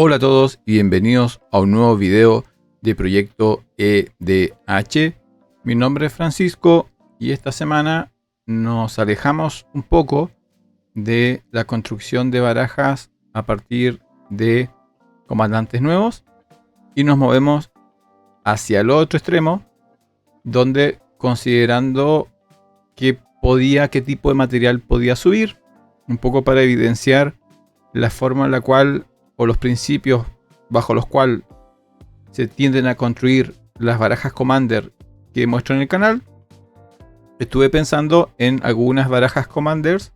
Hola a todos y bienvenidos a un nuevo video de Proyecto EDH. Mi nombre es Francisco y esta semana nos alejamos un poco de la construcción de barajas a partir de comandantes nuevos y nos movemos hacia el otro extremo, donde considerando qué tipo de material podía subir, un poco para evidenciar la forma en la cual o los principios bajo los cuales se tienden a construir las barajas Commander que muestro en el canal. Estuve pensando en algunas barajas Commanders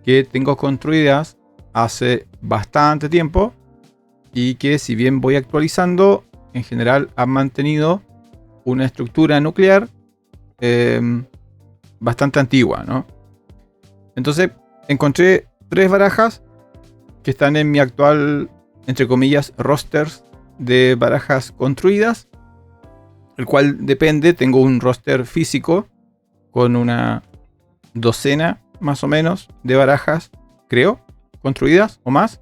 que tengo construidas hace bastante tiempo y que, si bien voy actualizando, en general han mantenido una estructura nuclear bastante antigua, ¿no? Entonces encontré tres barajas que están en mi actual, entre comillas, rosters de barajas construidas, el cual depende. Tengo un roster físico con una docena más o menos de barajas, creo, construidas o más,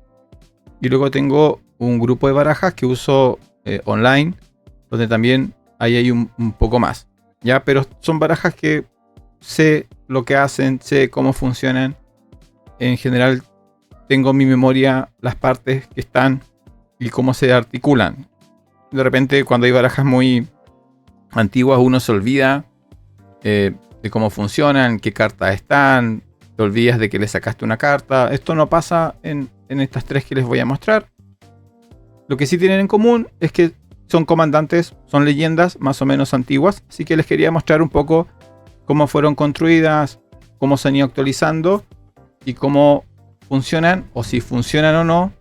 y luego tengo un grupo de barajas que uso online, donde también hay un poco más, ya, pero son barajas que sé lo que hacen, sé cómo funcionan. En general tengo en mi memoria las partes que están y cómo se articulan. De repente, cuando hay barajas muy antiguas, uno se olvida de cómo funcionan, qué cartas están, te olvidas de que le sacaste una carta. Esto no pasa en estas tres que les voy a mostrar. Lo que sí tienen en común es que son comandantes, son leyendas más o menos antiguas, así que les quería mostrar un poco cómo fueron construidas, cómo se han ido actualizando y cómo funcionan, o si funcionan o no,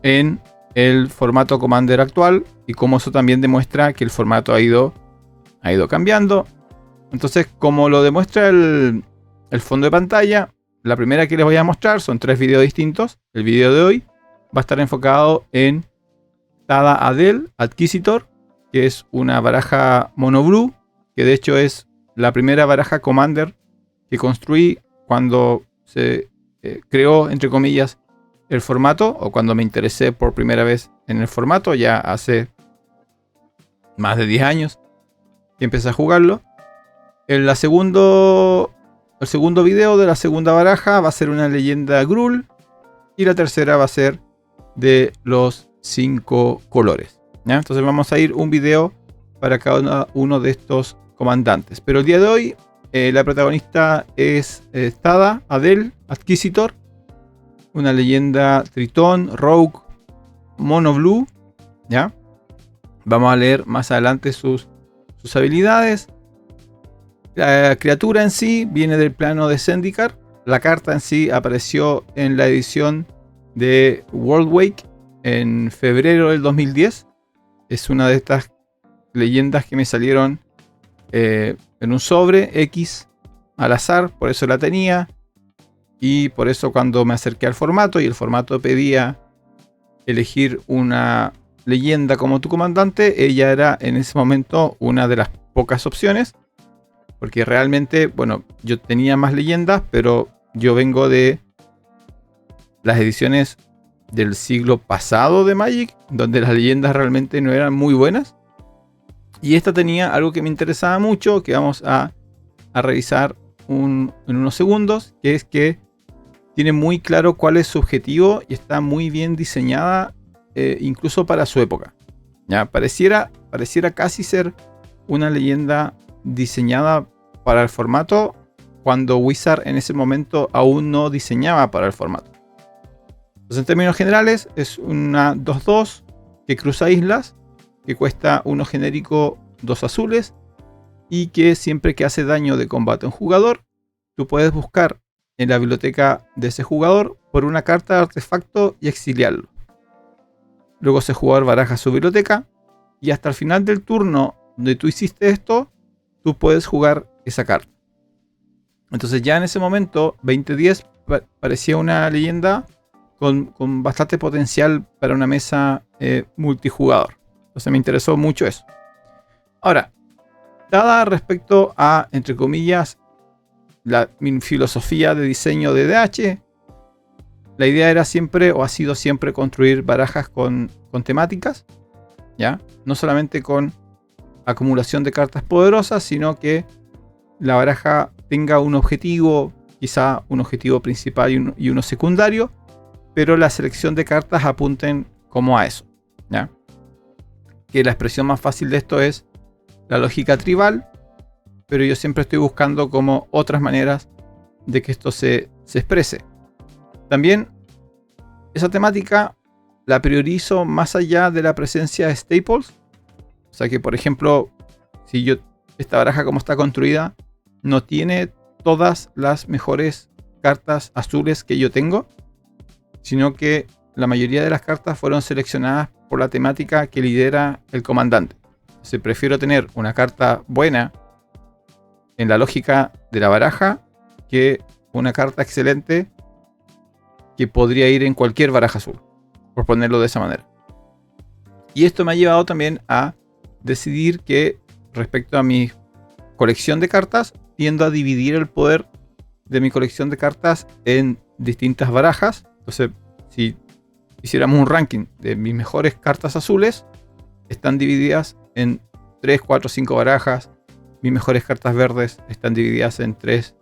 en el formato Commander actual, y cómo eso también demuestra que el formato ha ido cambiando. Entonces, como lo demuestra el fondo de pantalla, la primera que les voy a mostrar son tres videos distintos. El video de hoy va a estar enfocado en Tada Adel Adquisitor, que es una baraja mono blue, que de hecho es la primera baraja Commander que construí cuando se creó, entre comillas, el formato, o cuando me interesé por primera vez en el formato, ya hace más de 10 años que empecé a jugarlo. El segundo video de la segunda baraja va a ser una leyenda Gruul, y la tercera va a ser de los 5 colores, ¿ya? Entonces vamos a ir un video para cada uno de estos comandantes, pero el día de hoy la protagonista es Tada Adel Adquisitor, una leyenda Tritón Rogue mono blue, ¿ya? Vamos a leer más adelante sus habilidades. La criatura en sí viene del plano de Zendikar. La carta en sí apareció en la edición de Worldwake en febrero del 2010. Es una de estas leyendas que me salieron en un sobre X al azar, por eso la tenía. Y por eso, cuando me acerqué al formato y el formato pedía elegir una leyenda como tu comandante, ella era en ese momento una de las pocas opciones, porque realmente, bueno, yo tenía más leyendas, pero yo vengo de las ediciones del siglo pasado de Magic, donde las leyendas realmente no eran muy buenas, y esta tenía algo que me interesaba mucho, que vamos a revisar en unos segundos, que es que tiene muy claro cuál es su objetivo y está muy bien diseñada, incluso para su época, ¿ya? Pareciera casi ser una leyenda diseñada para el formato, cuando Wizard en ese momento aún no diseñaba para el formato. Entonces, en términos generales, es una 2/2 que cruza islas, que cuesta 1 genérico, 2 azules, y que siempre que hace daño de combate a un jugador, tú puedes buscar en la biblioteca de ese jugador por una carta de artefacto y exiliarlo. Luego ese jugador baraja su biblioteca, y hasta el final del turno donde tú hiciste esto, tú puedes jugar esa carta. Entonces, ya en ese momento, 2010 parecía una leyenda con bastante potencial para una mesa multijugador. Entonces me interesó mucho eso. Ahora, dada respecto a, entre comillas, mi filosofía de diseño de DH, la idea era siempre, o ha sido siempre, construir barajas con temáticas, ¿ya? No solamente con acumulación de cartas poderosas, sino que la baraja tenga un objetivo, quizá un objetivo principal y uno secundario, pero la selección de cartas apunten como a eso, ¿ya? Que la expresión más fácil de esto es la lógica tribal, pero yo siempre estoy buscando como otras maneras de que esto se exprese. También esa temática la priorizo más allá de la presencia de staples. O sea que, por ejemplo, si esta baraja como está construida no tiene todas las mejores cartas azules que yo tengo, sino que la mayoría de las cartas fueron seleccionadas por la temática que lidera el comandante. Entonces prefiero tener una carta buena en la lógica de la baraja que una carta excelente que podría ir en cualquier baraja azul, por ponerlo de esa manera. Y esto me ha llevado también a decidir que respecto a mi colección de cartas, tiendo a dividir el poder de mi colección de cartas en distintas barajas. Entonces, si hiciéramos un ranking de mis mejores cartas azules, están divididas en 3, 4, 5 barajas. Mis mejores cartas verdes están divididas en 3,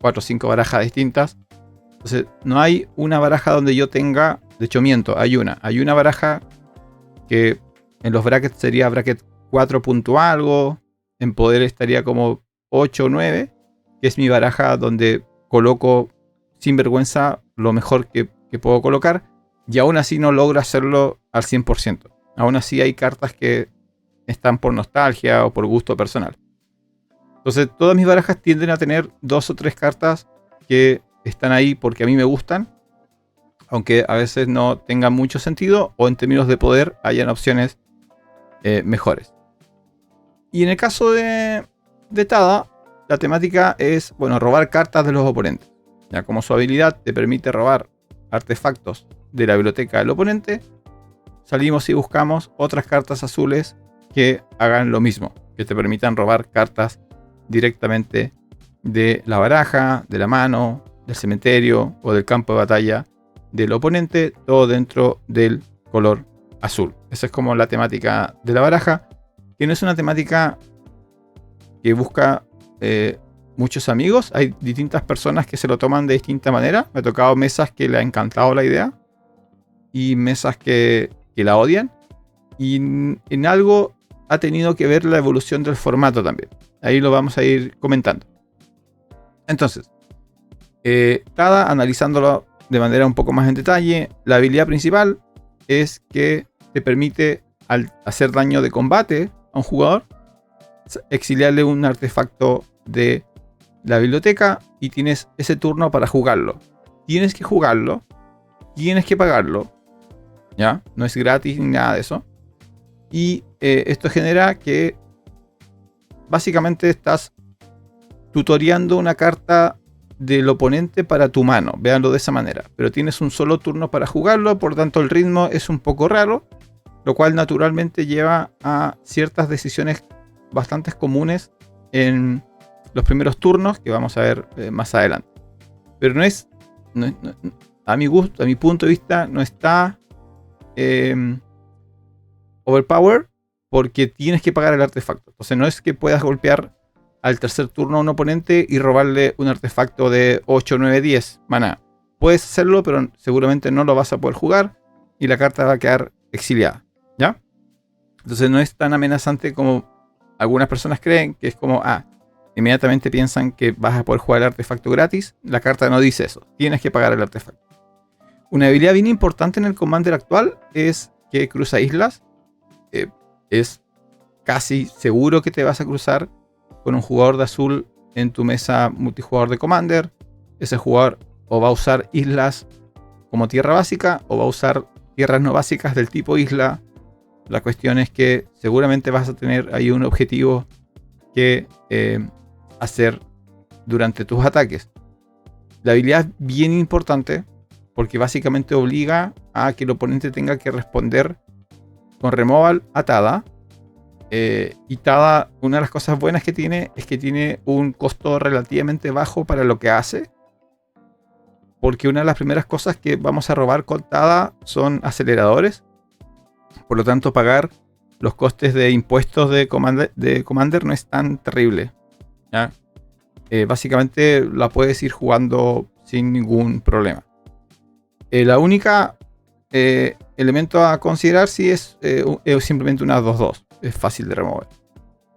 4, 5 barajas distintas. Entonces, no hay una baraja donde yo tenga, de hecho miento, hay una baraja que en los brackets sería bracket 4 punto algo, en poder estaría como 8 o 9, que es mi baraja donde coloco sin vergüenza lo mejor que puedo colocar, y aún así no logro hacerlo al 100%. Aún así hay cartas que están por nostalgia o por gusto personal. Entonces todas mis barajas tienden a tener 2 o 3 cartas que están ahí porque a mí me gustan, aunque a veces no tengan mucho sentido o en términos de poder hayan opciones mejores. Y en el caso de Tada, la temática es, bueno, robar cartas de los oponentes. Ya como su habilidad te permite robar artefactos de la biblioteca del oponente, salimos y buscamos otras cartas azules que hagan lo mismo, que te permitan robar cartas directamente de la baraja, de la mano, del cementerio o del campo de batalla del oponente, todo dentro del color azul. Esa es como la temática de la baraja, que no es una temática que busca muchos amigos. Hay distintas personas que se lo toman de distinta manera. Me ha tocado mesas que le ha encantado la idea y mesas que la odian, y en algo ha tenido que ver la evolución del formato también. Ahí lo vamos a ir comentando. Entonces, Tada, analizándolo de manera un poco más en detalle, la habilidad principal es que te permite, al hacer daño de combate a un jugador, exiliarle un artefacto de la biblioteca y tienes ese turno para jugarlo. Tienes que jugarlo, tienes que pagarlo, ¿ya? No es gratis ni nada de eso. Y esto genera que básicamente estás tutoreando una carta del oponente para tu mano, véanlo de esa manera, pero tienes un solo turno para jugarlo, por tanto el ritmo es un poco raro, lo cual naturalmente lleva a ciertas decisiones bastante comunes en los primeros turnos que vamos a ver más adelante. Pero no es a mi gusto, a mi punto de vista, no está overpower, porque tienes que pagar el artefacto. Entonces no es que puedas golpear al tercer turno a un oponente y robarle un artefacto de 8, 9, 10 maná. Puedes hacerlo, pero seguramente no lo vas a poder jugar y la carta va a quedar exiliada, ¿ya? Entonces no es tan amenazante como algunas personas creen, que es como, inmediatamente piensan que vas a poder jugar el artefacto gratis. La carta no dice eso, tienes que pagar el artefacto. Una habilidad bien importante en el Commander actual es que cruza islas. Es casi seguro que te vas a cruzar con un jugador de azul en tu mesa multijugador de Commander. Ese jugador o va a usar islas como tierra básica o va a usar tierras no básicas del tipo isla. La cuestión es que seguramente vas a tener ahí un objetivo que hacer durante tus ataques. La habilidad es bien importante porque básicamente obliga a que el oponente tenga que responder con removal a Tada. Y Tada, una de las cosas buenas que tiene es que tiene un costo relativamente bajo para lo que hace. porque una de las primeras cosas que vamos a robar con TADA son aceleradores. Por lo tanto, pagar los costes de impuestos de Commander no es tan terrible, ¿ya? Básicamente la puedes ir jugando sin ningún problema. La única elemento a considerar si es simplemente una 2-2. Es fácil de remover.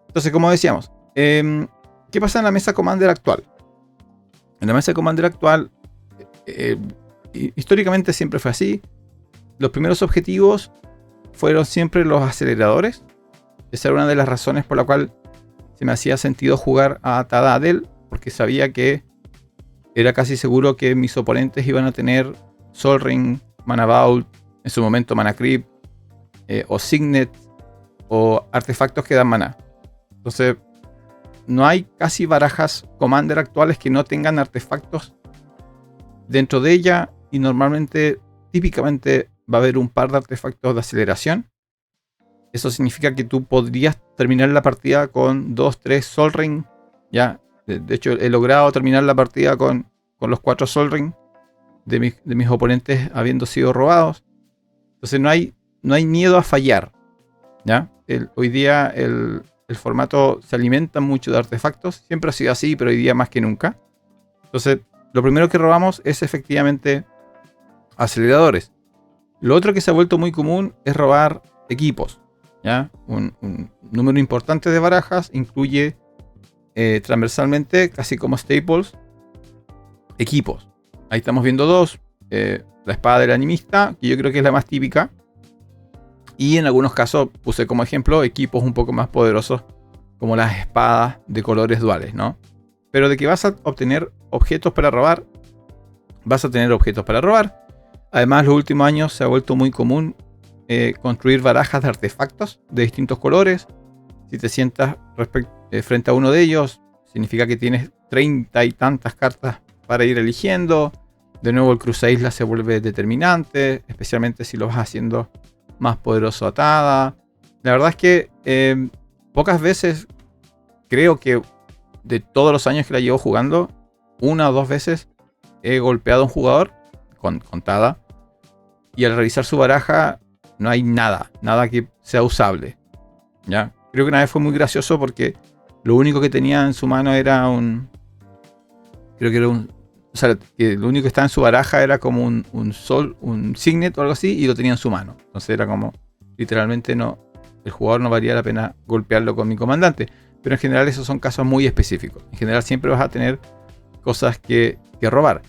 Entonces, como decíamos, ¿qué pasa en la mesa Commander actual? En la mesa Commander actual, históricamente siempre fue así. Los primeros objetivos fueron siempre los aceleradores. Esa era una de las razones por la cual se me hacía sentido jugar a TADA Adel, porque sabía que era casi seguro que mis oponentes iban a tener Sol Ring, Mana Vault, en su momento Mana Creep, o Signet, o artefactos que dan maná. Entonces, no hay casi barajas Commander actuales que no tengan artefactos dentro de ella, y normalmente, típicamente, va a haber un par de artefactos de aceleración. Eso significa que tú podrías terminar la partida con 2-3 Sol Ring. Ya, de hecho, he logrado terminar la partida con los 4 Sol Ring de mis oponentes habiendo sido robados. Entonces no hay miedo a fallar, ¿ya? Hoy día el formato se alimenta mucho de artefactos. Siempre ha sido así, pero hoy día más que nunca. Entonces, lo primero que robamos es efectivamente aceleradores. Lo otro que se ha vuelto muy común es robar equipos, ¿ya? Un número importante de barajas incluye transversalmente, casi como staples, equipos. Ahí estamos viendo dos. La espada del animista, que yo creo que es la más típica. Y en algunos casos puse como ejemplo equipos un poco más poderosos, como las espadas de colores duales, ¿no? Pero de que vas a obtener objetos para robar, vas a tener objetos para robar. Además, los últimos años se ha vuelto muy común construir barajas de artefactos de distintos colores. Si te sientas frente a uno de ellos, significa que tienes 30 y tantas cartas para ir eligiendo. De nuevo, el cruza isla se vuelve determinante, especialmente si lo vas haciendo más poderoso atada. La verdad es que pocas veces, creo que de todos los años que la llevo jugando, una o dos veces he golpeado a un jugador con Tada, y al revisar su baraja no hay nada que sea usable, ¿ya? Creo que una vez fue muy gracioso porque lo único que tenía en su mano era o sea, que lo único que estaba en su baraja era como un Signet o algo así, y lo tenía en su mano. Entonces era como, literalmente el jugador no valía la pena golpearlo con mi comandante. Pero en general esos son casos muy específicos. En general siempre vas a tener cosas que robar.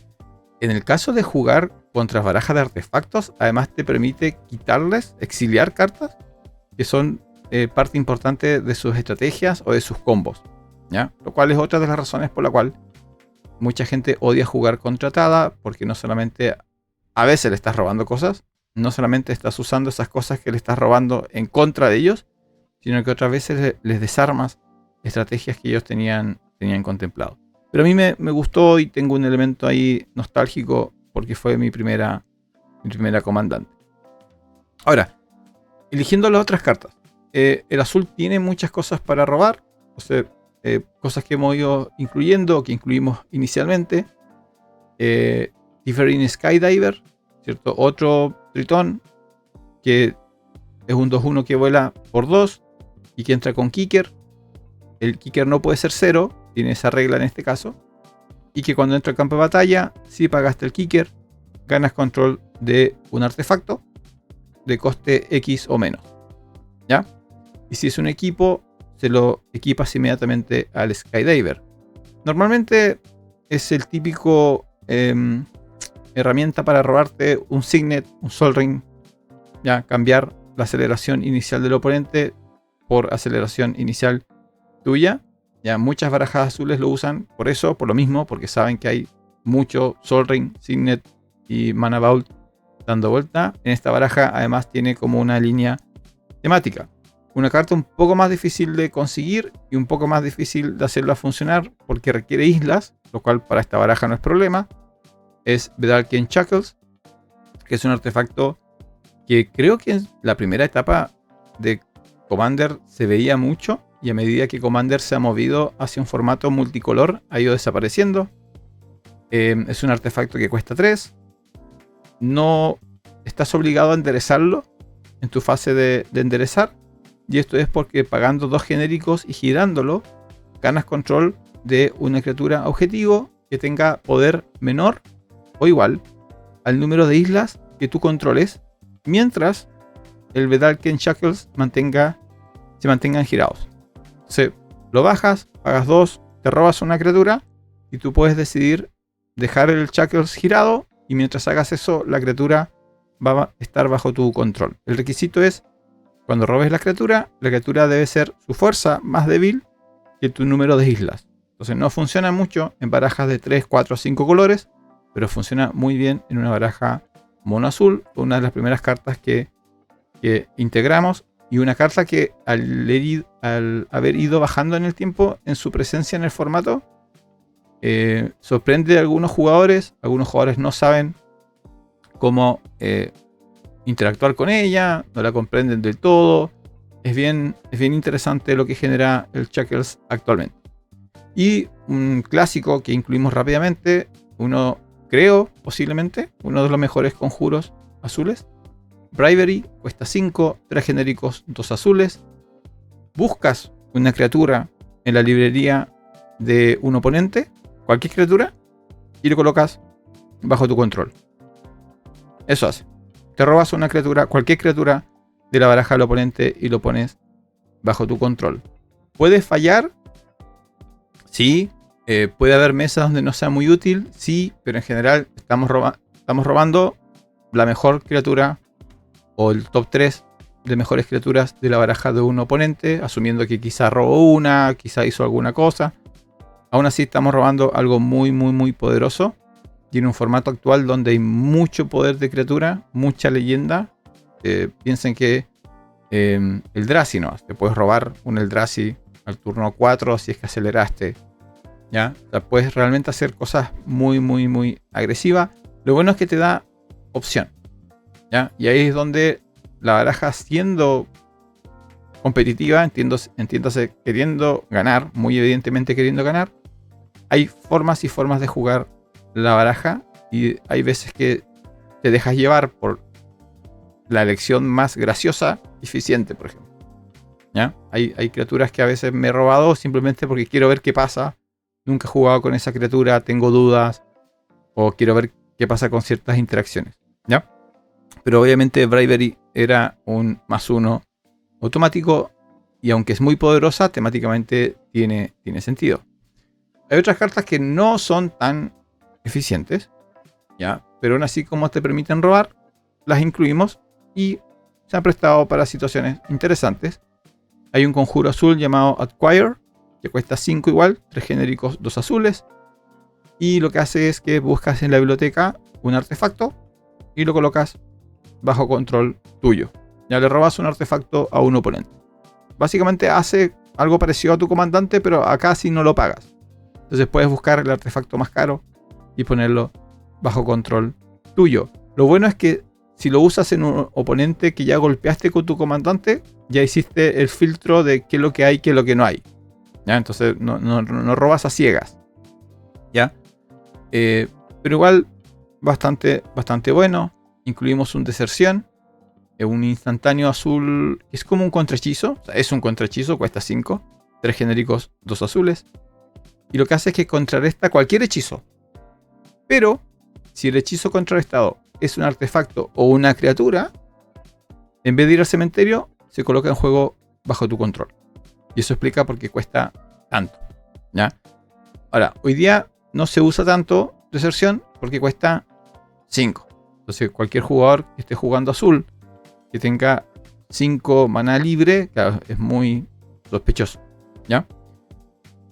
En el caso de jugar contra barajas de artefactos, además te permite exiliar cartas que son parte importante de sus estrategias o de sus combos, ¿ya? Lo cual es otra de las razones por la cual mucha gente odia jugar contra Tada, porque no solamente a veces le estás robando cosas, no solamente estás usando esas cosas que le estás robando en contra de ellos, sino que otras veces les desarmas estrategias que ellos tenían contemplado. Pero a mí me gustó, y tengo un elemento ahí nostálgico porque fue mi primera comandante. Ahora, eligiendo las otras cartas. El azul tiene muchas cosas para robar. O sea, cosas que hemos ido incluyendo, que incluimos inicialmente. Differing Skydiver, ¿cierto? Otro tritón que es un 2-1 que vuela por 2 y que entra con Kicker. El Kicker no puede ser 0, tiene esa regla en este caso. Y que cuando entra al campo de batalla, si pagaste el Kicker, ganas control de un artefacto de coste X o menos, ¿ya? Y si es un equipo, se lo equipas inmediatamente al Skydiver. Normalmente es el típico herramienta para robarte un Signet, un Sol Ring, ya, cambiar la aceleración inicial del oponente por aceleración inicial tuya. Ya, muchas barajas azules lo usan por lo mismo, porque saben que hay mucho Sol Ring, Signet y Mana Vault dando vuelta. En esta baraja además tiene como una línea temática. Una carta un poco más difícil de conseguir y un poco más difícil de hacerla funcionar porque requiere islas, lo cual para esta baraja no es problema. Es Vedalken Shackles, que es un artefacto que creo que en la primera etapa de Commander se veía mucho, y a medida que Commander se ha movido hacia un formato multicolor ha ido desapareciendo. Es un artefacto que cuesta 3. No estás obligado a enderezarlo en tu fase de enderezar. Y esto es porque pagando 2 genéricos y girándolo, ganas control de una criatura objetivo que tenga poder menor o igual al número de islas que tú controles, mientras el Vedalken Shackles se mantengan girados. Entonces, lo bajas, pagas 2, te robas una criatura y tú puedes decidir dejar el Shackles girado, y mientras hagas eso, la criatura va a estar bajo tu control. El requisito es, cuando robes la criatura debe ser su fuerza más débil que tu número de islas. Entonces no funciona mucho en barajas de 3, 4, 5 colores, pero funciona muy bien en una baraja mono azul. Una de las primeras cartas que integramos, y una carta que al haber ido bajando en el tiempo en su presencia en el formato, sorprende a algunos jugadores. Algunos jugadores no saben cómo interactuar con ella, no la comprenden del todo. Es bien interesante lo que genera el Shackles actualmente. Y un clásico que incluimos rápidamente, posiblemente uno de los mejores conjuros azules, Bravery, cuesta 5, 3 genéricos, 2 azules. Buscas una criatura en la librería de un oponente, cualquier criatura, y lo colocas bajo tu control. Eso hace. Te robas una criatura, cualquier criatura de la baraja del oponente, y lo pones bajo tu control. ¿Puede fallar? Sí. ¿Puede haber mesas donde no sea muy útil? Sí, pero en general estamos robando la mejor criatura o el top 3 de mejores criaturas de la baraja de un oponente, asumiendo que quizá robó una, quizá hizo alguna cosa. Aún así estamos robando algo muy, muy, muy poderoso. Y en un formato actual donde hay mucho poder de criatura, mucha leyenda. Piensen que el Eldrazi, ¿no? Te puedes robar un Eldrazi al turno 4 si es que aceleraste. ¿Ya? O sea, puedes realmente hacer cosas muy, muy, muy agresivas. Lo bueno es que te da opción. ¿Ya? Y ahí es donde la baraja, siendo competitiva, entiéndase queriendo ganar, muy evidentemente queriendo ganar, hay formas y formas de jugar la baraja, y hay veces que te dejas llevar por la elección más graciosa y eficiente, por ejemplo. ¿Ya? Hay criaturas que a veces me he robado simplemente porque quiero ver qué pasa. Nunca he jugado con esa criatura, tengo dudas, o quiero ver qué pasa con ciertas interacciones. ¿Ya? Pero obviamente Bravery era un +1 automático, y aunque es muy poderosa, temáticamente tiene sentido. Hay otras cartas que no son tan eficientes, ¿ya? Pero aún así, como te permiten robar, las incluimos y se han prestado para situaciones interesantes. Hay un conjuro azul llamado Acquire, que cuesta 5 igual, 3 genéricos, 2 azules. Y lo que hace es que buscas en la biblioteca un artefacto y lo colocas bajo control tuyo. Ya le robas un artefacto a un oponente. Básicamente hace algo parecido a tu comandante, pero acá sí no lo pagas. Entonces puedes buscar el artefacto más caro y ponerlo bajo control tuyo. Lo bueno es que si lo usas en un oponente que ya golpeaste con tu comandante, ya hiciste el filtro de qué es lo que hay y qué es lo que no hay. ¿Ya? Entonces no robas a ciegas. ¿Ya? Pero igual bastante bueno. Incluimos un deserción, un instantáneo azul que es como un contrahechizo. O sea, es un contrahechizo, cuesta 5, 3 genéricos, 2 azules. Y lo que hace es que contrarresta cualquier hechizo. Pero si el hechizo contrarrestado es un artefacto o una criatura, en vez de ir al cementerio, se coloca en juego bajo tu control. Y eso explica por qué cuesta tanto. ¿Ya? Ahora, hoy día no se usa tanto deserción porque cuesta 5. Entonces cualquier jugador que esté jugando azul, que tenga 5 maná libre, claro, es muy sospechoso. ¿Ya?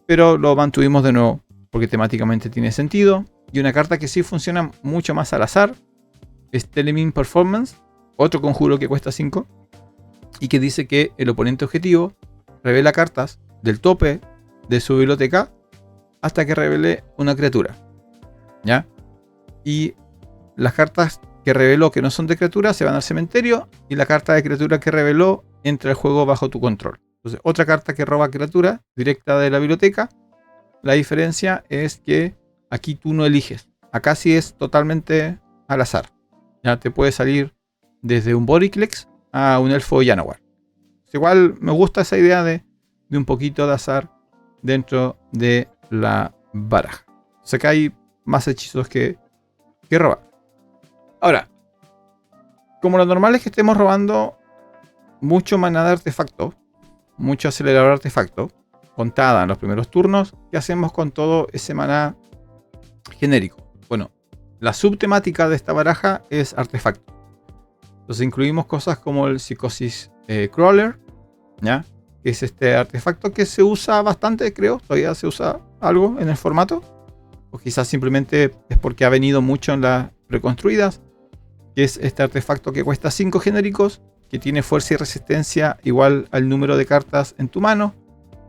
Pero lo mantuvimos de nuevo porque temáticamente tiene sentido. Y una carta que sí funciona mucho más al azar es Telemin Performance, otro conjuro que cuesta 5 y que dice que el oponente objetivo revela cartas del tope de su biblioteca hasta que revele una criatura. ¿Ya? Y las cartas que reveló que no son de criatura se van al cementerio, y la carta de criatura que reveló entra al juego bajo tu control. Entonces, otra carta que roba criatura directa de la biblioteca. La diferencia es que aquí tú no eliges. acá sí es totalmente al azar. Ya te puede salir desde un Boriclex a un elfo Llanowar. Igual me gusta esa idea de un poquito de azar dentro de la baraja. O sea que hay más hechizos que robar. Ahora, como lo normal es que estemos robando mucho maná de artefacto, mucho acelerador de artefacto, contada en los primeros turnos, ¿qué hacemos con todo ese maná genérico? Bueno, la subtemática de esta baraja es artefacto. Entonces incluimos cosas como el Psicosis Crawler, ¿ya? Que es este artefacto que se usa bastante, creo. Todavía se usa algo en el formato. O quizás simplemente es porque ha venido mucho en las reconstruidas. Que es este artefacto que cuesta 5 genéricos, que tiene fuerza y resistencia igual al número de cartas en tu mano.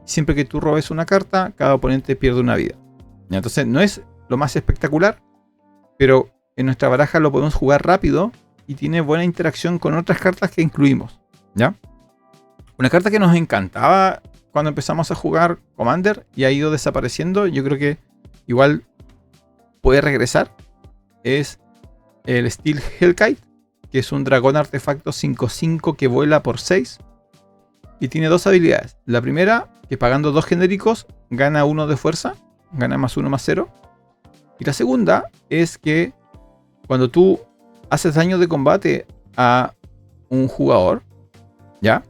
Siempre que tú robes una carta, cada oponente pierde una vida. ¿Ya? Entonces no es lo más espectacular, pero en nuestra baraja lo podemos jugar rápido y tiene buena interacción con otras cartas que incluimos. ¿Ya? Una carta que nos encantaba cuando empezamos a jugar Commander y ha ido desapareciendo, yo creo que igual puede regresar, es el Steel Hellkite, que es un dragón artefacto 5/5 que vuela por 6 y tiene dos habilidades. La primera, que pagando 2 genéricos gana 1 de fuerza, gana +1/+0. Y la segunda es que cuando tú haces daño de combate a un jugador, ¿ya?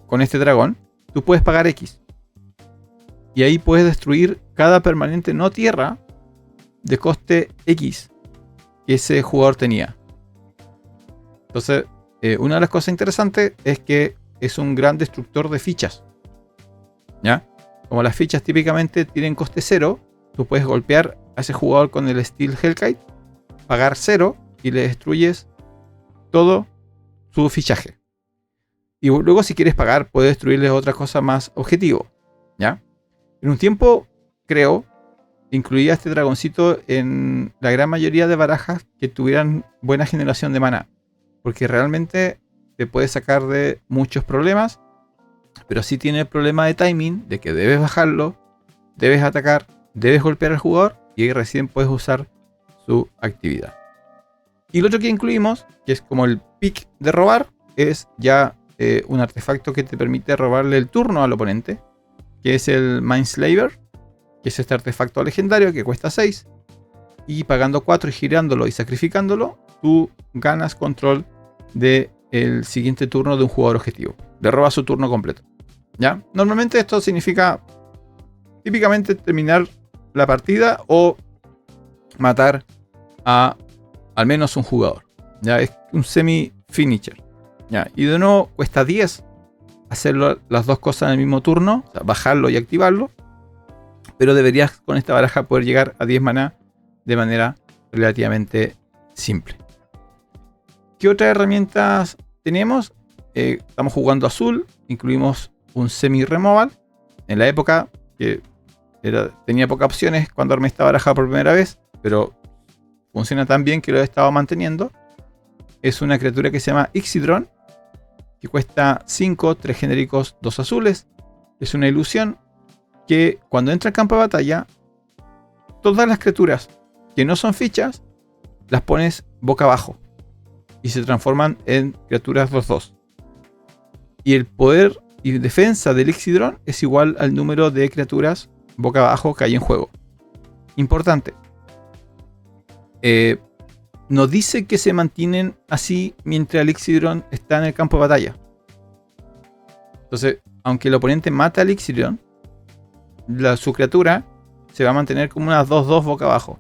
Con este dragón, tú puedes pagar X. Y ahí puedes destruir cada permanente no tierra de coste X que ese jugador tenía. Entonces, una de las cosas interesantes es que es un gran destructor de fichas. ¿Ya? Como las fichas típicamente tienen coste 0, tú puedes golpear a ese jugador con el Steel Hellkite, pagar 0 y le destruyes todo su fichaje. Y luego si quieres pagar, puedes destruirle otra cosa más objetivo. ¿Ya? En un tiempo, creo, incluía este dragoncito en la gran mayoría de barajas que tuvieran buena generación de maná. Porque realmente te puede sacar de muchos problemas. Pero sí tiene el problema de timing, de que debes bajarlo, debes atacar, debes golpear al jugador y ahí recién puedes usar su actividad. Y lo otro que incluimos, que es como el pick de robar, es ya un artefacto que te permite robarle el turno al oponente, que es el Mindslaver, que es este artefacto legendario que cuesta 6, y pagando 4 y girándolo y sacrificándolo, tú ganas control del siguiente turno de un jugador objetivo. Le robas su turno completo. ¿Ya? Normalmente esto significa típicamente terminar la partida o matar a al menos un jugador. ¿Ya? Es un semi-finisher. ¿Ya? Y de nuevo cuesta 10 hacerlo las dos cosas en el mismo turno, o sea, bajarlo y activarlo. Pero deberías con esta baraja poder llegar a 10 maná de manera relativamente simple. ¿Qué otras herramientas tenemos? Estamos jugando azul, incluimos un semi-removal. En la época que tenía pocas opciones cuando armé esta baraja por primera vez, pero funciona tan bien que lo he estado manteniendo. Es una criatura que se llama Ixidron, que cuesta 5, 3 genéricos, 2 azules. Es una ilusión que cuando entra al campo de batalla, todas las criaturas que no son fichas, las pones boca abajo y se transforman en criaturas 2/2. Y el poder y defensa del Ixidron es igual al número de criaturas boca abajo que hay en juego. Importante. No dice que se mantienen así mientras el Ixidron está en el campo de batalla. Entonces, aunque el oponente mata al Ixidron, su criatura se va a mantener como una 2/2 boca abajo.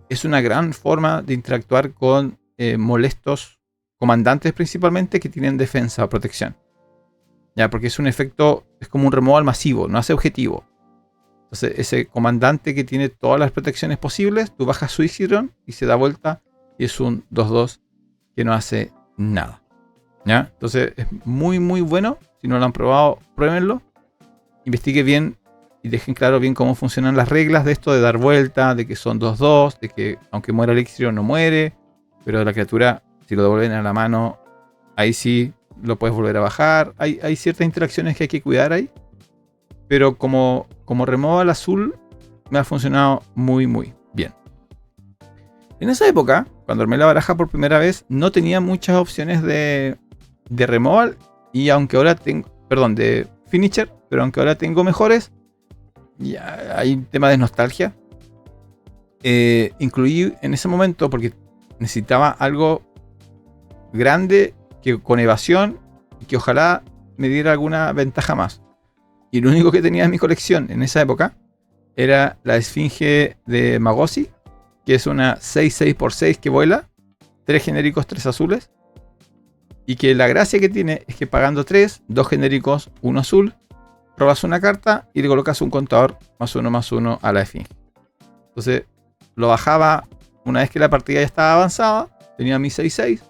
Es una gran forma de interactuar con molestos comandantes principalmente que tienen defensa o protección. Ya, porque es un efecto, es como un removal masivo, no hace objetivo. Entonces ese comandante que tiene todas las protecciones posibles, tú bajas su Ixidron y se da vuelta y es un 2/2 que no hace nada. ¿Ya? Entonces es muy muy bueno. Si no lo han probado, pruébenlo. Investigue bien y dejen claro bien cómo funcionan las reglas de esto de dar vuelta, de que son 2/2, de que aunque muera el Ixidron no muere, pero la criatura, si lo devuelven a la mano, ahí sí lo puedes volver a bajar. Hay ciertas interacciones que hay que cuidar ahí. Pero como removal azul me ha funcionado muy muy bien. En esa época, cuando armé la baraja por primera vez, no tenía muchas opciones de removal. Y aunque ahora tengo, perdón, de finisher, pero aunque ahora tengo mejores, ya hay un tema de nostalgia. Incluí en ese momento, porque necesitaba algo grande, que con evasión, y que ojalá me diera alguna ventaja más. Y lo único que tenía en mi colección en esa época era la esfinge de Magosi, que es una 6/6x6 que vuela, 3 genéricos, 3 azules. Y que la gracia que tiene es que pagando 3, 2 genéricos, 1 azul, robas una carta y le colocas un contador +1/+1 a la esfinge. Entonces lo bajaba una vez que la partida ya estaba avanzada, tenía mi 6/6.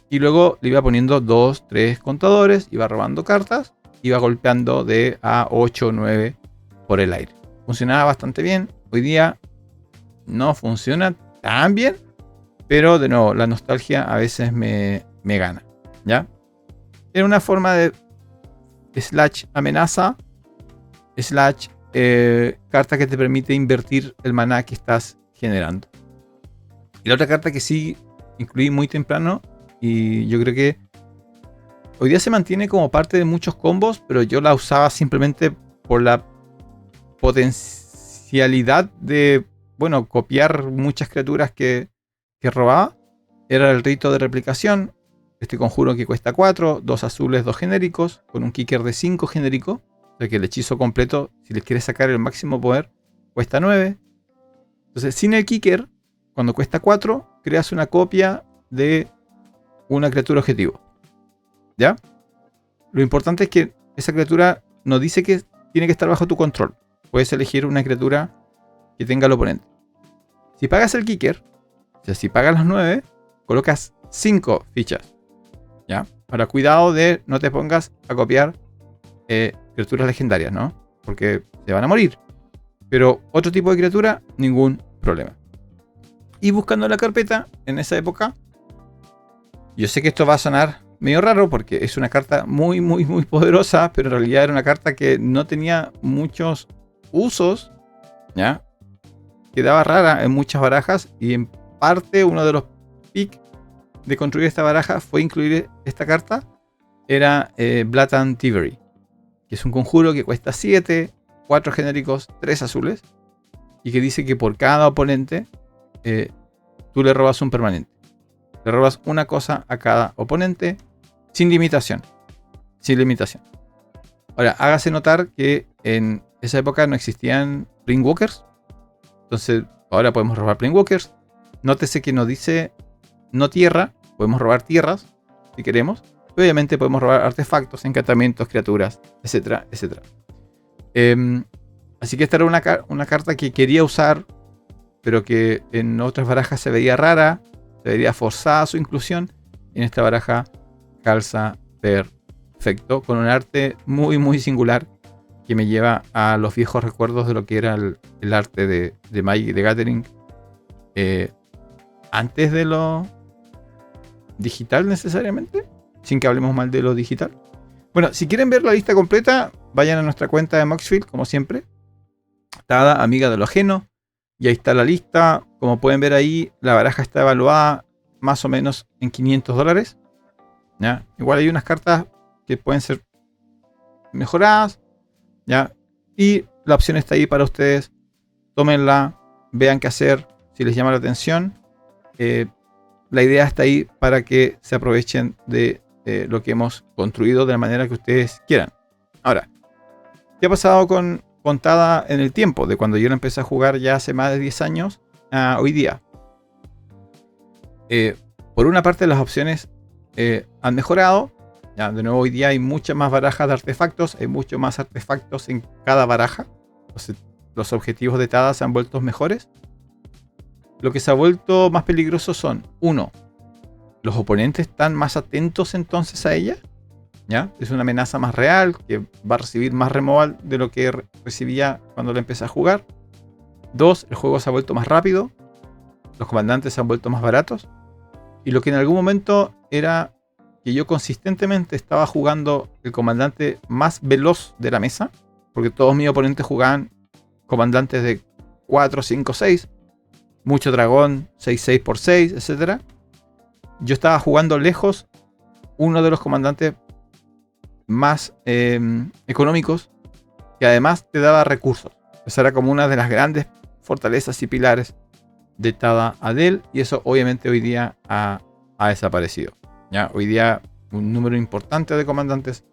Y luego le iba poniendo 2, 3 contadores, iba robando cartas, iba golpeando de a 8 o 9 por el aire. Funcionaba bastante bien. Hoy día no funciona tan bien, pero de nuevo, la nostalgia a veces me gana, ¿ya? Era una forma de slash amenaza, slash carta que te permite invertir el maná que estás generando. Y la otra carta que sí incluí muy temprano, y yo creo que hoy día se mantiene como parte de muchos combos, pero yo la usaba simplemente por la potencialidad de, bueno, copiar muchas criaturas que robaba. Era el rito de replicación. Este conjuro que cuesta 4, 2 azules, 2 genéricos, con un kicker de 5 genérico. O sea que el hechizo completo, si le quieres sacar el máximo poder, cuesta 9. Entonces, sin el kicker, cuando cuesta 4, creas una copia de una criatura objetivo. ¿Ya? Lo importante es que esa criatura no dice que tiene que estar bajo tu control. Puedes elegir una criatura que tenga el oponente. Si pagas el kicker, o sea, si pagas los 9, colocas 5 fichas. ¿Ya? Ahora, cuidado de no te pongas a copiar criaturas legendarias, ¿no? Porque te van a morir. Pero otro tipo de criatura, ningún problema. Y buscando la carpeta, en esa época, yo sé que esto va a sonar medio raro porque es una carta muy, muy, muy poderosa, pero en realidad era una carta que no tenía muchos usos, ¿ya? Quedaba rara en muchas barajas y en parte uno de los picks de construir esta baraja fue incluir esta carta. Era Blatant Thievery, que es un conjuro que cuesta 7, 4 genéricos, 3 azules, y que dice que por cada oponente tú le robas un permanente. Le robas una cosa a cada oponente sin limitación. Sin limitación. Ahora, hágase notar que en esa época no existían Planewalkers. Entonces, ahora podemos robar Planewalkers. Nótese que nos dice no tierra. Podemos robar tierras si queremos. Obviamente podemos robar artefactos, encantamientos, criaturas, etcétera, etcétera. Así que esta era una carta que quería usar, pero que en otras barajas se veía rara, se veía forzada su inclusión. Y en esta baraja calza perfecto, con un arte muy, muy singular que me lleva a los viejos recuerdos de lo que era el arte de Magic the Gathering. Antes de lo digital necesariamente, sin que hablemos mal de lo digital. Bueno, si quieren ver la lista completa, vayan a nuestra cuenta de Moxfield, como siempre. Tada, amiga de lo ajeno. Y ahí está la lista. Como pueden ver ahí, la baraja está evaluada más o menos en $500. ¿Ya? Igual hay unas cartas que pueden ser mejoradas. ¿Ya? Y la opción está ahí para ustedes. Tómenla, vean qué hacer, si les llama la atención. La idea está ahí para que se aprovechen de lo que hemos construido de la manera que ustedes quieran. Ahora, ¿qué ha pasado con Tada en el tiempo? De cuando yo la empecé a jugar ya hace más de 10 años a hoy día. Por una parte, las opciones han mejorado. Ya, de nuevo, hoy día hay muchas más barajas de artefactos. Hay muchos más artefactos en cada baraja. Entonces, los objetivos de Tada se han vuelto mejores. Lo que se ha vuelto más peligroso son, uno, los oponentes están más atentos entonces a ella. ¿Ya? Es una amenaza más real, que va a recibir más removal de lo que recibía cuando la empecé a jugar. Dos, el juego se ha vuelto más rápido. Los comandantes se han vuelto más baratos. Y lo que en algún momento era que yo consistentemente estaba jugando el comandante más veloz de la mesa, porque todos mis oponentes jugaban comandantes de 4, 5, 6. mucho dragón, 6-6x6, etc. Yo estaba jugando lejos uno de los comandantes más económicos, que además te daba recursos. Esa era como una de las grandes fortalezas y pilares de Tada Adel, y eso obviamente hoy día ha desaparecido. ¿Ya? Hoy día un número importante de comandantes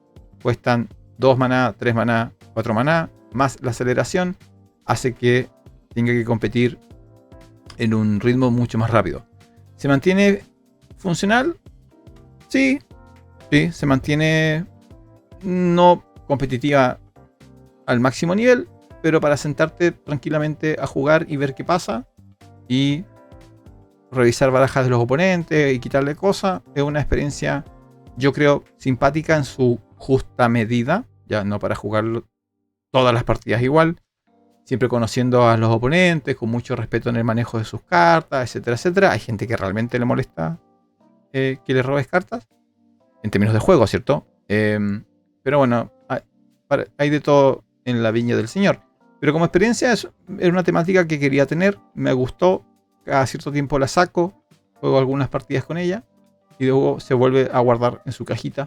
cuestan 2 maná, 3 maná, 4 maná, más la aceleración, hace que tenga que competir en un ritmo mucho más rápido. ¿Se mantiene funcional? Sí, sí, se mantiene no competitiva al máximo nivel, pero para sentarte tranquilamente a jugar y ver qué pasa y revisar barajas de los oponentes y quitarle cosas, es una experiencia, yo creo, simpática en su justa medida, ya no para jugar todas las partidas igual, siempre conociendo a los oponentes, con mucho respeto en el manejo de sus cartas, etcétera, etcétera. Hay gente que realmente le molesta que le robes cartas, en términos de juego, ¿cierto? Pero bueno, hay de todo en la viña del señor. Pero como experiencia es una temática que quería tener, me gustó, cada cierto tiempo la saco, juego algunas partidas con ella y luego se vuelve a guardar en su cajita,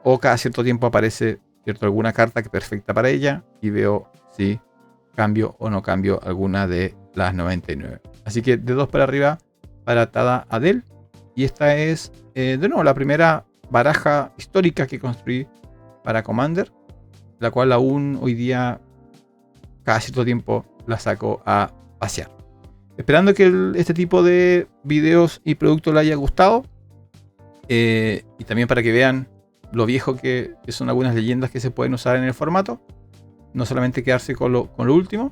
o cada cierto tiempo aparece, ¿cierto?, alguna carta que es perfecta para ella y veo si cambio o no cambio alguna de las 99. Así que de 2 para arriba para Tada Adel. Y esta es, de nuevo, la primera baraja histórica que construí para Commander, la cual aún hoy día cada cierto tiempo la saco a pasear. Esperando que este tipo de videos y productos les haya gustado, y también para que vean lo viejo que son algunas leyendas que se pueden usar en el formato, no solamente quedarse con lo último.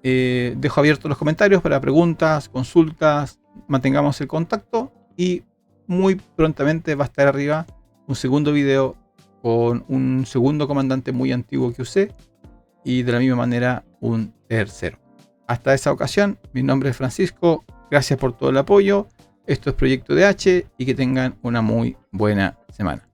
Dejo abiertos los comentarios para preguntas, consultas, mantengamos el contacto y muy prontamente va a estar arriba un segundo video con un segundo comandante muy antiguo que usé y de la misma manera un tercero. Hasta esa ocasión, mi nombre es Francisco, gracias por todo el apoyo, esto es Proyecto DH y que tengan una muy buena semana.